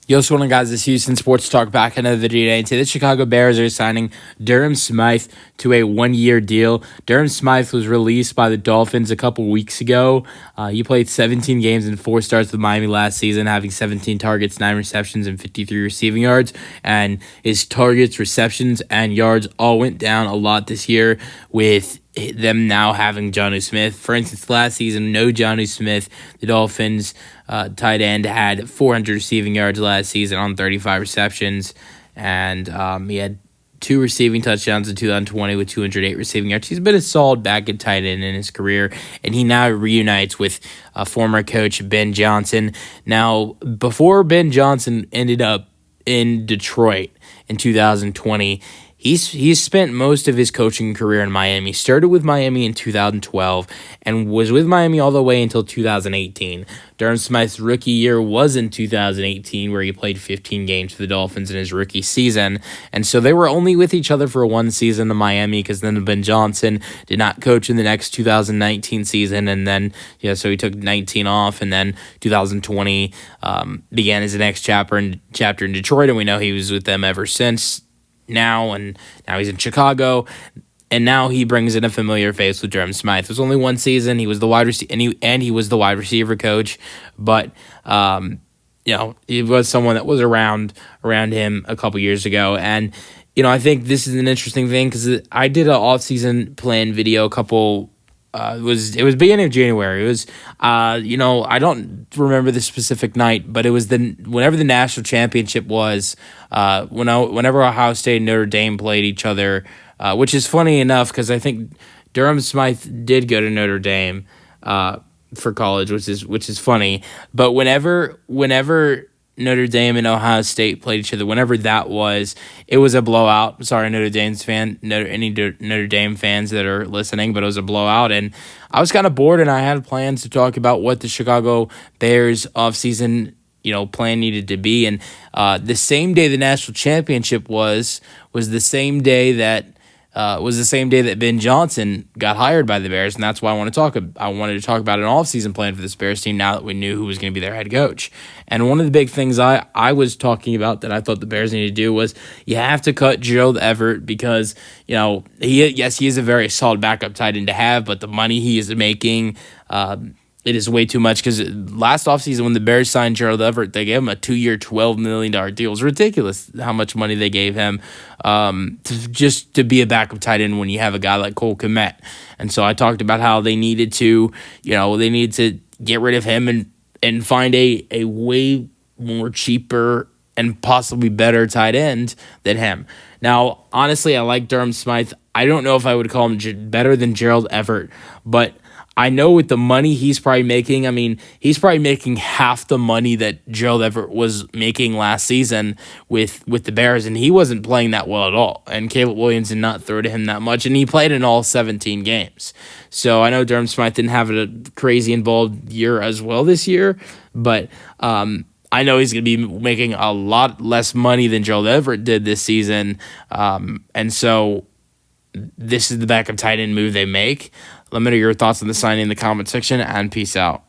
Yo, what's going on, guys? This is Houston Sports Talk back another video today. And today, the Chicago Bears are signing Durham Smythe to a one-year deal. Durham Smythe was released by the Dolphins a couple weeks ago. He played 17 games and 4 starts with Miami last season, having 17 targets, 9 receptions, and 53 receiving yards. And his targets, receptions, and yards all went down a lot this year with them now having Jonnu Smith. For instance, last season, no Jonnu Smith. The Dolphins tight end had 400 receiving yards last season on 35 receptions, and he had 2 receiving touchdowns in 2020 with 208 receiving yards. He's been a solid backup tight end in his career, and he now reunites with former coach Ben Johnson. Now, before Ben Johnson ended up in Detroit in 2020, He's spent most of his coaching career in Miami. Started with Miami in 2012 and was with Miami all the way until 2018. Durham Smythe's rookie year was in 2018, where he played 15 games for the Dolphins in his rookie season. And so they were only with each other for one season in Miami, because then Ben Johnson did not coach in the next 2019 season. And then, so he took 19 off, and then 2020 began his next chapter in Detroit, and we know he was with them ever since. Now he's in Chicago, and now he brings in a familiar face with Durham Smythe. It was only one season. He was the wide receiver, and he was the wide receiver coach, but he was someone that was around him a couple years ago. And I think this is an interesting thing, because I did an off-season plan video a couple. It was beginning of January. It was I don't remember the specific night, but it was whenever the national championship was, whenever Ohio State and Notre Dame played each other, which is funny enough, because I think Durham Smythe did go to Notre Dame for college, which is funny. But whenever Notre Dame and Ohio State played each other, whenever that was, it was a blowout. Sorry, any Notre Dame fans that are listening, but it was a blowout. And I was kind of bored, and I had plans to talk about what the Chicago Bears offseason plan needed to be. And the same day the national championship was the same day that Ben Johnson got hired by the Bears, and that's why I wanted to talk about an offseason plan for this Bears team now that we knew who was going to be their head coach. And one of the big things I was talking about that I thought the Bears needed to do was you have to cut Gerald Everett, because he is a very solid backup tight end to have, but the money he is making, it is way too much, because last offseason when the Bears signed Gerald Everett, they gave him a 2-year, $12 million deal. It was ridiculous how much money they gave him just to be a backup tight end when you have a guy like Cole Kmet. And so I talked about how they needed to get rid of him and find a way more cheaper and possibly better tight end than him. Now, honestly, I like Durham Smythe. I don't know if I would call him better than Gerald Everett, but I know with the money he's probably making, he's probably making half the money that Gerald Everett was making last season with the Bears, and he wasn't playing that well at all. And Caleb Williams did not throw to him that much, and he played in all 17 games. So I know Durham Smythe didn't have a crazy involved year as well this year, but I know he's going to be making a lot less money than Gerald Everett did this season, and so this is the backup tight end move they make. Let me know your thoughts on the signing in the comment section, and peace out.